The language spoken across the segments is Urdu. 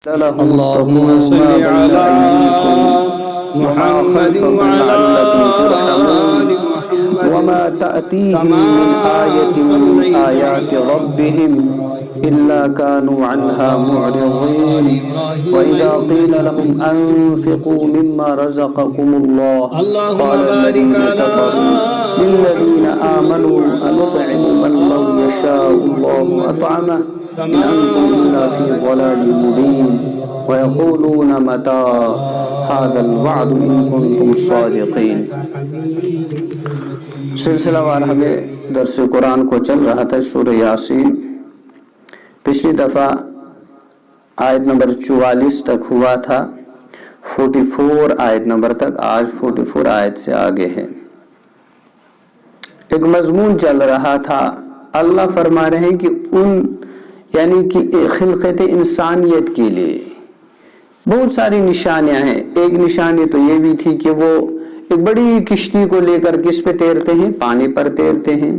اللهم صل على محمد وعلى آل محمد وما تأتيهم كما من آية من صليت آيات على ربهم إلا كانوا عنها معرضين وإذا قيل لهم أنفقوا مما رزقكم الله اللهم قال بارك الذين على كفروا للذين آمنوا أنطعم من لو يشاء الله أطعمه إن أنتم إلا في ضلال مبين ويقولون متى هذا الوعد إن كنتم صادقين. سلسلہ وار ہمیں درس قرآن کو چل رہا تھا سورہ یاسین. پچھلی دفعہ آیت نمبر 44 تک ہوا تھا, 44 آیت نمبر تک. آج 44 آیت سے آگے ہے. ایک مضمون چل رہا تھا. اللہ فرما رہے ہیں کہ یعنی کہ خلقت انسانیت کے لیے بہت ساری نشانیاں ہیں. ایک نشانی تو یہ بھی تھی کہ وہ ایک بڑی کشتی کو لے کر کس پہ تیرتے ہیں؟ پانی پر تیرتے ہیں,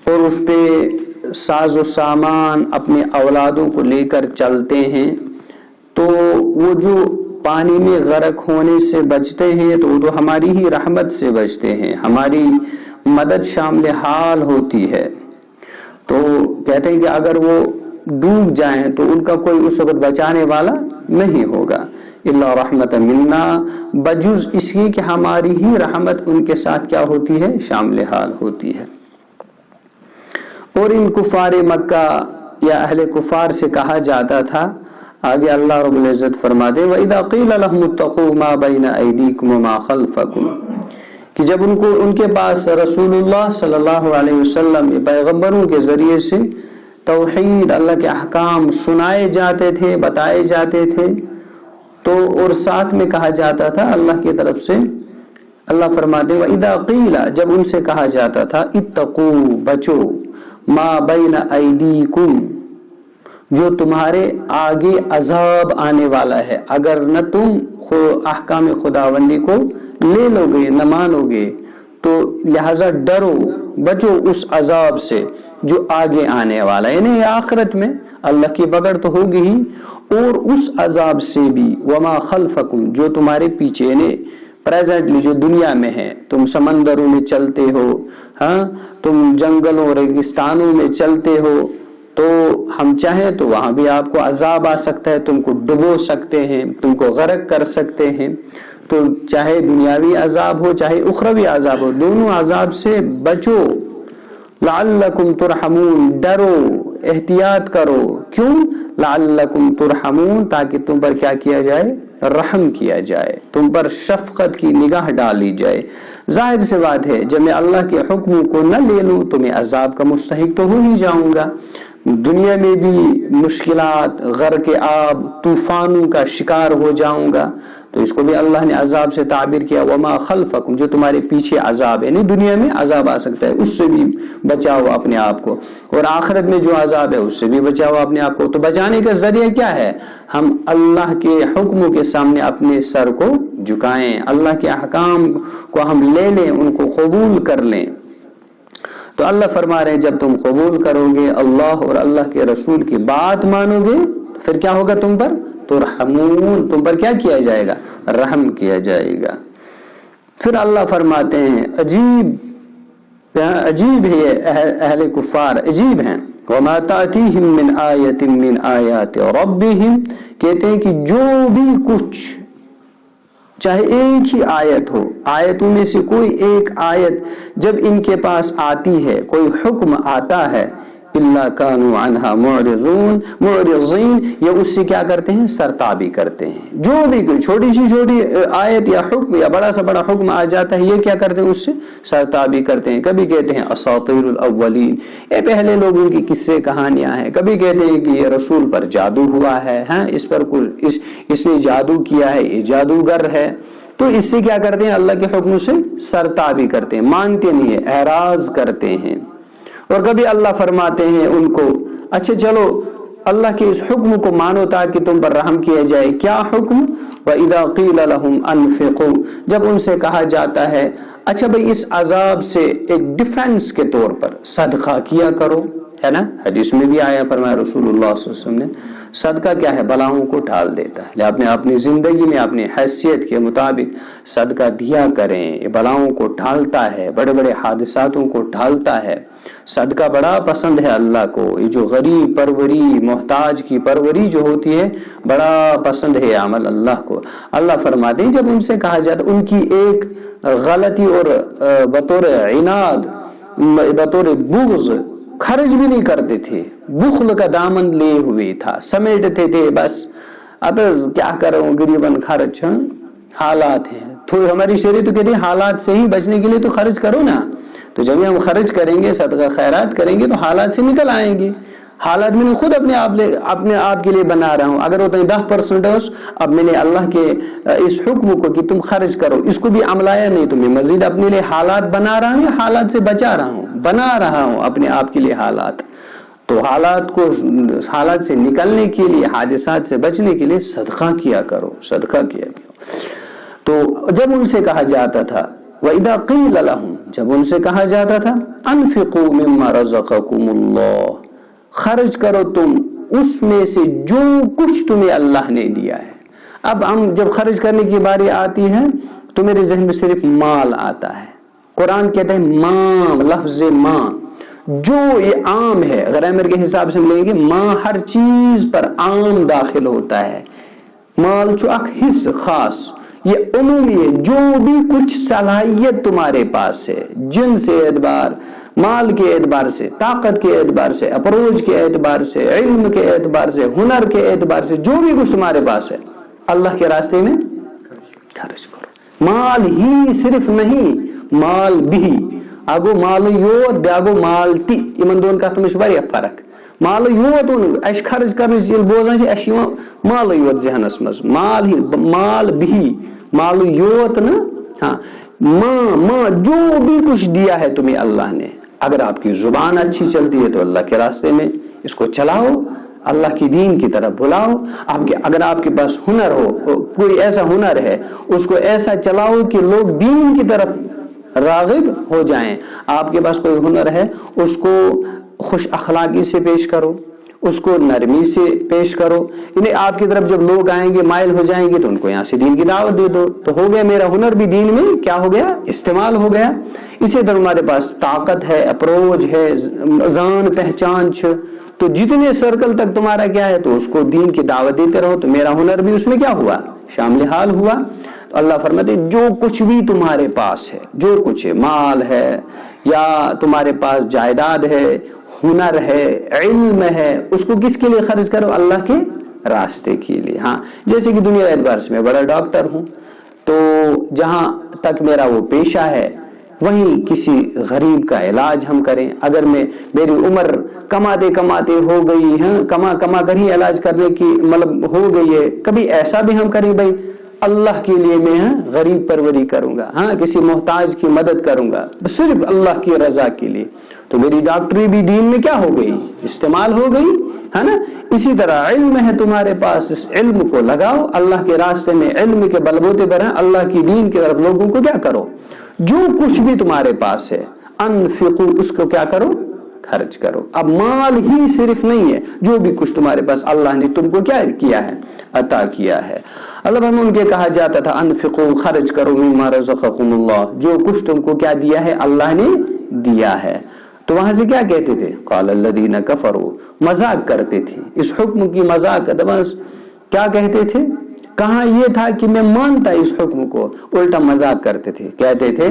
اور اس پہ ساز و سامان اپنے اولادوں کو لے کر چلتے ہیں. تو وہ جو پانی میں غرق ہونے سے بچتے ہیں تو وہ تو ہماری ہی رحمت سے بچتے ہیں, ہماری مدد شامل حال ہوتی ہے. تو کہتے ہیں کہ اگر وہ ڈوب جائیں تو ان کا کوئی اس وقت بچانے والا نہیں ہوگا. الا رحمت منا, بجز اس کی کہ ہماری ہی رحمت ان کے ساتھ کیا ہوتی ہے؟ شامل حال ہوتی ہے. اور ان کفار مکہ یا اہل کفار سے کہا جاتا تھا, آگے اللہ رب العزت فرماتے وَإِذَا قِيلَ لَهُمُ اتَّقُوا مَا بَيْنَ أَيْدِيكُمْ وَمَا خَلْفَكُمْ, کہ جب ان کے پاس رسول اللہ صلی اللہ علیہ وسلم پیغمبروں کے ذریعے سے توحید, اللہ کے احکام سنائے جاتے تھے, بتائے جاتے تھے, تو اور ساتھ میں کہا جاتا تھا اللہ کی طرف سے, اللہ فرماتے وَإِذَا قِيلَ, جب ان سے کہا جاتا تھا اتقوا, بچو, ما بین ایدیکم, جو تمہارے آگے عذاب آنے والا ہے. اگر نہ تم احکام خداوندی کو لے لو گے, نہ مانو گے, تو لہذا ڈرو, بچو اس عذاب سے جو آگے آنے والا ہے, یعنی آخرت میں اللہ کی پکڑ تو ہوگی ہی, اور اس عذاب سے بھی. وما خلفکم, جو تمہارے پیچھے, یعنی پریزنٹلی جو دنیا میں ہے, تم سمندروں میں چلتے ہو, ہاں, تم جنگلوں ریگستانوں میں چلتے ہو, تو ہم چاہیں تو وہاں بھی آپ کو عذاب آ سکتا ہے, تم کو ڈبو سکتے ہیں, تم کو غرق کر سکتے ہیں. تو چاہے دنیاوی عذاب ہو چاہے اخروی عذاب ہو, دونوں عذاب سے بچو. لعلکم ترحمون, ڈرو, احتیاط کرو. کیوں؟ لعلکم ترحمون, تاکہ تم پر کیا کیا جائے؟ رحم کیا جائے, تم پر شفقت کی نگاہ ڈالی جائے. ظاہر سی بات ہے, جب میں اللہ کے حکم کو نہ لے لوں تو میں عذاب کا مستحق تو ہو ہی جاؤں گا. دنیا میں بھی مشکلات, غرق آب, طوفانوں کا شکار ہو جاؤں گا. تو اس کو بھی اللہ نے عذاب سے تعبیر کیا وما خلفکم, جو تمہارے پیچھے عذاب ہے, نہیں دنیا میں عذاب آ سکتا ہے, اس سے بھی بچاؤ اپنے آپ کو, اور آخرت میں جو عذاب ہے اس سے بھی بچاؤ اپنے آپ کو. تو بچانے کا ذریعہ کیا ہے؟ ہم اللہ کے حکموں کے سامنے اپنے سر کو جھکائیں, اللہ کے احکام کو ہم لے لیں, ان کو قبول کر لیں. تو اللہ فرما رہے ہیں جب تم قبول کرو گے اللہ اور اللہ کے رسول کی بات مانو گے, پھر کیا ہوگا؟ تم پر ترحمون, تم پر کیا کیا جائے گا؟ رحم کیا جائے گا. پھر اللہ فرماتے ہیں عجیب ہے اہل کفار, عجیب ہیں. وما تأتیہم من آیت من آیات ربہم, کہتے ہیں کہ جو بھی کچھ, چاہے ایک ہی آیت ہو, آیتوں میں سے کوئی ایک آیت جب ان کے پاس آتی ہے, کوئی حکم آتا ہے, الا کانوا عنہا معرضین, یا اس سے کیا کرتے ہیں؟ سرتابی کرتے ہیں. جو بھی کوئی چھوٹی سی چھوٹی آیت یا حکم یا بڑا سا بڑا حکم آ جاتا ہے, یہ کیا کرتے ہیں؟ اس سے سرتابی کرتے ہیں. کبھی کہتے ہیں اساطیر الاولین, یہ پہلے لوگوں کی قصے کہانیاں ہیں. کبھی کہتے ہیں کہ یہ رسول پر جادو ہوا ہے, ہاں, اس پر اس نے جادو کیا ہے, یہ جادوگر ہے. تو اس سے کیا کرتے ہیں؟ اللہ کے حکم سے سرتابی کرتے ہیں, مانتے نہیں ہیں, اعراض کرتے ہیں. اور کبھی اللہ فرماتے ہیں ان کو, اچھا چلو اللہ کے اس حکم کو مانو تاکہ تم پر رحم کیا جائے. کیا حکم؟ وَإِذَا قِيلَ لَهُمْ أَنفِقُوا, جب ان سے کہا جاتا ہے اچھا بھئی اس عذاب سے ایک ڈیفنس کے طور پر صدقہ کیا کرو, ہے نا. حدیث میں بھی آیا, فرمایا رسول اللہ صلی اللہ علیہ وسلم نے صدقہ کیا ہے؟ بلاؤں کو ٹال دیتا ہے. لہذا اپنی زندگی میں اپنی حیثیت کے مطابق صدقہ دیا کریں. یہ بلاؤں کو ٹالتا ہے، بڑے بڑے حادثاتوں کو ٹالتا ہے. صدقہ بڑا پسند ہے اللہ کو. یہ جو غریب پروری، محتاج کی پروری جو ہوتی ہے، بڑا پسند ہے عمل اللہ کو. اللہ فرماتے ہیں جب ان سے کہا جاتا، ان کی ایک غلطی اور بطور عناد، بطور بغض خرچ بھی نہیں کرتے تھے، بخل کا دامن لے ہوئے تھا، سمیٹتے تھے. بس اب کیا کروں غریباً خرچ، حالات ہیں. تو ہماری شریعت تو کہتی ہے حالات سے ہی بچنے کے لیے تو خرچ کرو نا. تو جب ہم خرچ کریں گے، صدقہ خیرات کریں گے، تو حالات سے نکل آئیں گے. حالات میں نے خود اپنے آپ کے لیے بنا رہا ہوں. اگر وہ 10% اب میں نے اللہ کے اس حکم کو کہ تم خرچ کرو، اس کو بھی عملایا نہیں، تو میں مزید اپنے لیے حالات بنا رہا ہوں، حالات سے بچا رہا ہوں، بنا رہا ہوں اپنے آپ کے لیے حالات. تو حالات سے نکلنے کے لیے، حادثات سے بچنے کے لیے صدقہ کیا کرو، صدقہ کیا کرو. تو جب ان سے کہا جاتا تھا وَإِذَا قِيلَ لَهُمْ، جب ان سے کہا جاتا تھا أَنفِقُوا مِمَّا رَزَقَكُمُ اللَّهُ، خرچ کرو تم اس میں سے جو کچھ تمہیں اللہ نے دیا ہے. اب ہم جب خرچ کرنے کی باری آتی ہے تو میرے ذہن میں صرف مال آتا ہے. قرآن کہتا ہے ماں، لفظ ماں جو یہ عام ہے، گرامر کے حساب سے لیں گے ماں ہر چیز پر عام داخل ہوتا ہے. مال جو ایک حص خاص، یہ عمومی ہے. جو بھی کچھ صلاحیت تمہارے پاس ہے، جن سے اعتبار، مال کے اعتبار سے، طاقت کے اعتبار سے، اپروچ کے اعتبار سے، علم کے اعتبار سے، ہنر کے اعتبار سے، جو بھی کچھ تمہارے پاس ہے اللہ کے راستے میں خرچ کرو. مال ہی صرف نہیں، مال بھی. اگو مال یوت بیاگو مال تی، یمن دون کتھ مش واریاہ فرق. مال یوت اش خرچ کرنس یل بوزان اش مال یوت ذہنس مز، مال ہی، مال بھی، مال یوت نا. ہاں ماں جو بھی کچھ دیا ہے تمہیں اللہ نے، اگر آپ کی زبان اچھی چلتی ہے تو اللہ کے راستے میں اس کو چلاؤ، اللہ کی دین کی طرف بلاؤ. اگر آپ کے پاس ہنر ہو، کوئی ایسا ہنر ہے، اس کو ایسا چلاؤ کہ لوگ دین کی طرف راغب ہو جائیں. آپ کے پاس کوئی ہنر ہے، اس کو خوش اخلاقی سے پیش کرو، اس کو نرمی سے پیش کرو. انہیں آپ کی طرف جب لوگ آئیں گے، مائل ہو جائیں گے، تو ان کو یہاں سے دین کی دعوت دے دو. تو ہو گیا میرا ہنر بھی دین میں کیا ہو گیا؟ استعمال ہو گیا. اسی طرح ہمارے پاس طاقت ہے، اپروچ ہے، زان پہچان چھ، تو جتنے سرکل تک تمہارا کیا ہے تو اس کو دین کی دعوت دیتے رہو. تو میرا ہنر بھی اس میں کیا ہوا؟ شامل حال ہوا. تو اللہ فرماتے جو کچھ بھی تمہارے پاس ہے، جو کچھ ہے، مال ہے یا تمہارے پاس جائیداد ہے، ہنر ہے، علم ہے، اس کو کس کے لیے خرچ کرو؟ اللہ کے راستے کے لیے. ہاں جیسے کہ دنیا اعتبار سے میں بڑا ڈاکٹر ہوں، تو جہاں تک میرا وہ پیشہ ہے وہیں کسی غریب کا علاج ہم کریں. اگر میری عمر کماتے کماتے ہو گئی ہے، کما کر ہی علاج کرنے کی مطلب ہو گئی ہے، کبھی ایسا بھی ہم کریں بھائی اللہ کے لیے میں غریب پروری کروں گا، ہاں کسی محتاج کی مدد کروں گا صرف اللہ کی رضا کے لیے، تو میری ڈاکٹری بھی دین میں کیا ہو گئی؟ استعمال ہو گئی ہے نا. اسی طرح علم ہے تمہارے پاس، اس علم کو لگاؤ اللہ کے راستے میں، علم کے بلبوتے پر اللہ کی دین کی طرف لوگوں کو کیا کرو؟ جو کچھ بھی تمہارے پاس ہے انفقو، اس کو کیا کرو؟ خرچ کرو. اب مال ہی صرف نہیں ہے، جو بھی کچھ تمہارے پاس اللہ نے تم کو کیا کیا ہے؟ عطا کیا ہے. اللہ ان کے کہا جاتا تھا انفقو، خرچ کرو، مما رزقکم اللہ، جو کچھ تم کو کیا دیا ہے؟ اللہ نے دیا ہے. تو وہاں سے کیا کہتے تھے؟ قال الذین کفروا، مذاق کرتے تھے اس حکم کی. مذاق کیا کہتے تھے؟ کہاں یہ تھا کہ میں مانتا اس حکم کو، الٹا مذاق کرتے تھے. کہتے تھے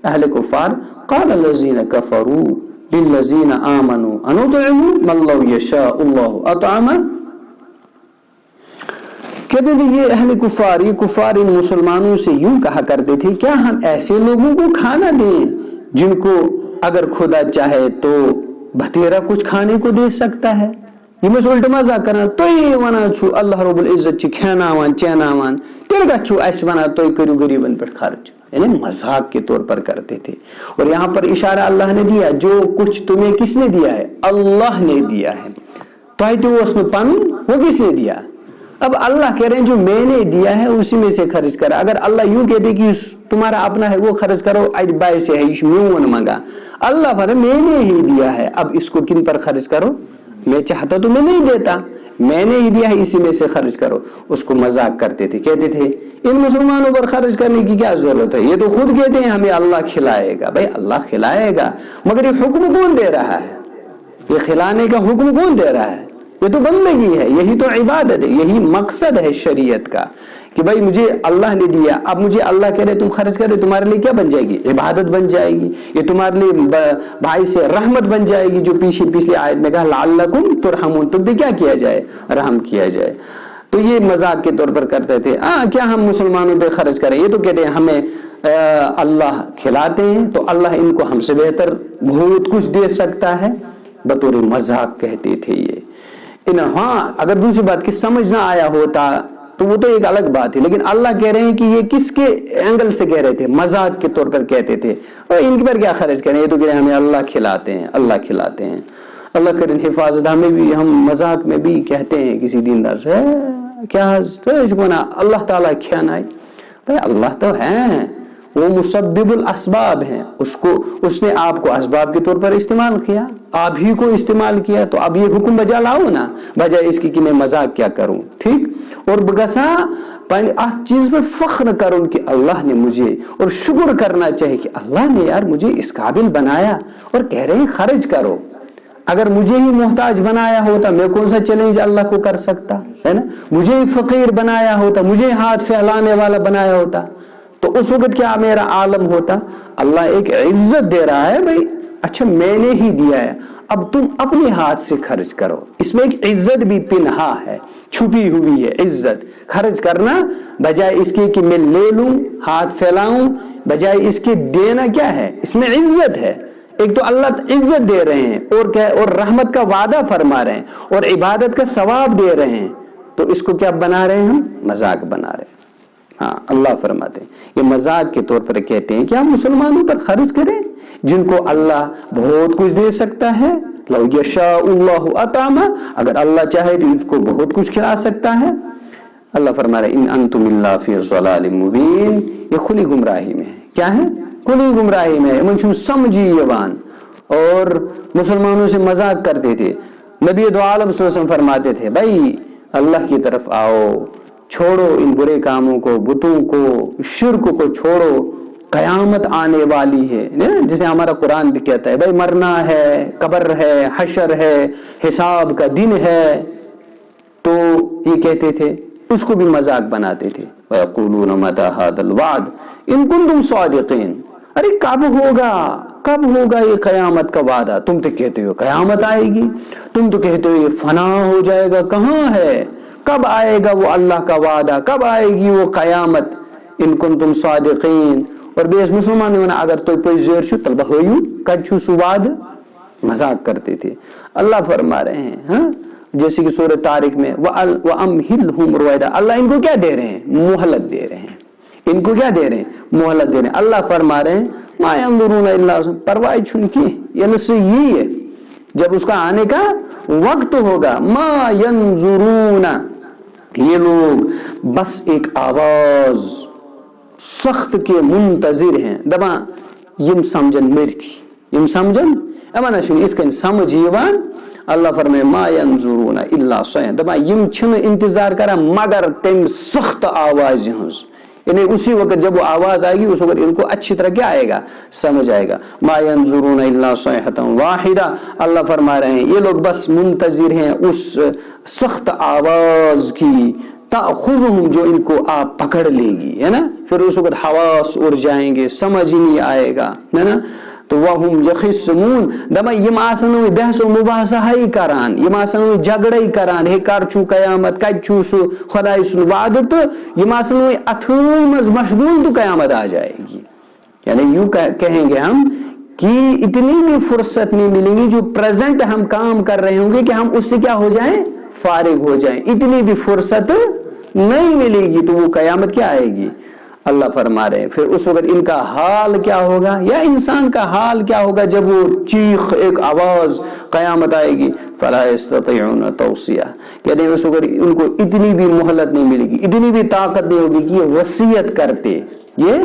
اہل کفار قال الذین کفروا للذین آمنوا انطعم من لو یشاء اللہ اطعمہ. کہتے تھے یہ اہل کفار، یہ کفار ان مسلمانوں سے یوں کہا کرتے تھے کیا ہم ایسے لوگوں کو کھانا دیں جن کو اگر خدا چاہے تو بھتیرا کچھ کھانے کو دے سکتا ہے. یہ میں الٹا مذاق کرنا تو یہ ونا چھو اللہ رب العزت چھ کھیناوان چیناوان تیل کا چھو ایس ونا تو کرو غریبن پر خرچ، یعنی مذاق کے طور پر کرتے تھے. اور یہاں پر اشارہ اللہ نے دیا جو کچھ تمہیں کس نے دیا ہے؟ اللہ نے دیا ہے. تو اس میں پن وہ کس نے دیا؟ اب اللہ کہہ رہے ہیں جو میں نے دیا ہے اسی میں سے خرچ کرا. اگر اللہ یوں کہتے کہ تمہارا اپنا ہے وہ خرچ کرو، اج بائی سے ہے میون منگا، اللہ پر میں نے ہی دیا ہے، اب اس کو کن پر خرچ کرو؟ میں چاہتا تو میں نہیں دیتا، میں نے ہی دیا ہے اسی میں سے خرچ کرو. اس کو مذاق کرتے تھے, کہتے تھے ان مسلمانوں پر خرچ کرنے کی کیا ضرورت ہے, یہ تو خود کہتے ہیں ہمیں اللہ کھلائے گا. بھائی اللہ کھلائے گا مگر یہ حکم کون دے رہا ہے؟ یہ کھلانے کا حکم کون دے رہا ہے؟ یہ تو بندگی ہے, یہی تو عبادت ہے, یہی مقصد ہے شریعت کا کہ بھائی مجھے اللہ نے دیا, اب مجھے اللہ کہہ رہے تم خرچ کرے, تمہارے لیے کیا بن جائے گی؟ عبادت بن جائے گی. یہ تمہارے لیے بھائی سے رحمت بن جائے گی, جو پچھلی آیت میں کہا لعلکم ترحمون, تم پہ کیا کیا جائے؟ رحم کیا جائے. تو یہ مذاق کے طور پر کرتے تھے. کیا ہم مسلمانوں پہ خرچ کریں؟ یہ تو کہتے ہیں ہمیں اللہ کھلاتے ہیں تو اللہ ان کو ہم سے بہتر بہت کچھ دے سکتا ہے. بطور مذاق کہتے تھے یہ. ہاں اگر دوسری بات کہ سمجھ نہ آیا ہوتا تو وہ تو ایک الگ بات ہے, لیکن اللہ کہہ رہے ہیں کہ یہ کس کے اینگل سے کہہ رہے تھے؟ مذاق کے طور پر کہتے تھے. اور ان کے پر کیا خرچ کریں؟ یہ تو کہہ رہے ہیں ہمیں اللہ کھلاتے ہیں, اللہ کھلاتے ہیں. اللہ کرے حفاظت. ہمیں بھی, ہم مذاق میں بھی کہتے ہیں کسی دیندار سے کیا اللہ تعالیٰ کھانا ہے. بھائی اللہ تو ہے, وہ مسبب الاسباب ہیں, اس نے آپ کو اسباب کے طور پر استعمال کیا, آپ ہی کو استعمال کیا, تو اب یہ حکم بجا لاؤ نا, بجائے اس کی کہ میں مذاق کیا کروں. ٹھیک, اور بگسا چیز پر فخر کروں کہ اللہ نے مجھے, اور شکر کرنا چاہیے کہ اللہ نے یار مجھے اس قابل بنایا, اور کہہ رہے ہیں خرچ کرو. اگر مجھے ہی محتاج بنایا ہوتا میں کون سا چیلنج اللہ کو کر سکتا ہے نا؟ مجھے ہی فقیر بنایا ہوتا, مجھے ہاتھ پھیلانے والا بنایا ہوتا, تو اس وقت کیا میرا عالم ہوتا. اللہ ایک عزت دے رہا ہے, بھائی اچھا میں نے ہی دیا ہے, اب تم اپنے ہاتھ سے خرچ کرو. اس میں ایک عزت بھی پنہا ہے, چھپی ہوئی ہے عزت. خرچ کرنا بجائے اس کے کہ میں لے لوں, ہاتھ پھیلاؤں, بجائے اس کے دینا کیا ہے, اس میں عزت ہے. ایک تو اللہ عزت دے رہے ہیں, اور رحمت کا وعدہ فرما رہے ہیں, اور عبادت کا ثواب دے رہے ہیں, تو اس کو کیا بنا رہے ہیں ہم؟ مذاق بنا رہے ہیں. ہاں اللہ فرماتے ہیں یہ مذاق کے طور پر کہتے ہیں کہ ہم مسلمانوں پر خرچ کریں جن کو اللہ بہت کچھ دے سکتا ہے. لو یشاء اللہ اطعمہ, اگر اللہ چاہے تو اس کو بہت کچھ کھلا سکتا ہے. اللہ فرما رہے ان انتم الا فی ضلال مبین, یہ کھلی گمراہی میں ہے. کیا ہے؟ کھلی گمراہی میں. من سمجھی یوان, اور مسلمانوں سے مذاق کرتے تھے. نبی دو عالم صلی اللہ علیہ وسلم فرماتے تھے بھائی اللہ کی طرف آؤ, چھوڑو ان برے کاموں کو, بتوں کو, شرک کو چھوڑو, قیامت آنے والی ہے. جسے ہمارا قرآن بھی کہتا ہے بھائی مرنا ہے, قبر ہے, حشر ہے, حساب کا دن ہے. تو یہ کہتے تھے, اس کو بھی مذاق بناتے تھے. وَيَقُولُونَ مَتَى هَذَا الْوَعْدُ إِن كُنتُمْ صَادِقِينَ, ارے کب ہوگا یہ قیامت کا وعدہ؟ تم تو کہتے ہو قیامت آئے گی, تم تو کہتے ہو یہ فنا ہو جائے گا, کہاں ہے؟ کب آئے گا وہ اللہ کا وعدہ, کب آئے گی وہ قیامت؟ ان کنتم صادقین. اور بیس مسلمان ہونا اگر تو کوئی زیر چھو طلبہ ہوئیو کد چھو سو وعد, مذاق کرتے تھے. اللہ فرما رہے ہیں ہاں جیسے کہ سورہ طارق میں وَأَمْهِلْهُمْ رُوَيْدًا, اللہ ان کو کیا دے رہے ہیں؟ مہلت دے رہے ہیں. ان کو کیا دے رہے ہیں؟ مہلت دے رہے ہیں. اللہ فرما رہے ہیں مَا يَنظُرُونَ إِلَّا, پرواہ چھن کی یہ سے یہی ہے جب اس کا آنے کا وقت ہوگا. مَا يَنظُرُونَ, یہ لوگ بس ایک آواز سخت کے منتظر ہیں. دبا یم سمجھن میری تھی, یم سمجھن امانا شن ات کن سمجھ یوان. اللہ فرمائے ما ینظرون الا صیحۃ, دبا یم چھن انتظار کرا مگر تم سخت آواز ہنز, یعنی اسی وقت جب وہ آواز آئے گی اس وقت ان کو اچھی طرح کیا آئے گا؟ سمجھ آئے گا. ما ینظرون الا صیحۃ واحدہ, اللہ فرما رہے ہیں یہ لوگ بس منتظر ہیں اس سخت آواز کی, تأخذہم, جو ان کو آپ پکڑ لے گی, ہے نا. پھر اس وقت حواس اڑ جائیں گے, سمجھ ہی نہیں آئے گا, ہے نا. تو وہم یخصمون, دما یم آسن بحث و مباحثہ ہی کران, یم آسن جھگڑے کران, ہے کر چھو قیامت, کج چھو سو خدای سن وعدہ, تو یم آسن اتھوئی مز مشغول تو قیامت آ جائے گی. یعنی یوں کہیں گے ہم کہ اتنی بھی فرصت نہیں ملے گی جو پریزنٹ ہم کام کر رہے ہوں گے کہ ہم اس سے کیا ہو جائیں؟ فارغ ہو جائیں. اتنی بھی فرصت نہیں ملے گی, تو وہ قیامت کیا آئے گی؟ اللہ فرما رہے ہیں پھر اس وقت ان کا حال کیا ہوگا, یا انسان کا حال کیا ہوگا جب وہ چیخ, ایک آواز قیامت آئے گی. فلا یستطیعون توصیہ, یعنی اس وقت ان کو اتنی بھی مہلت نہیں ملے گی, اتنی بھی طاقت نہیں ہوگی کہ یہ وصیت کرتے, یہ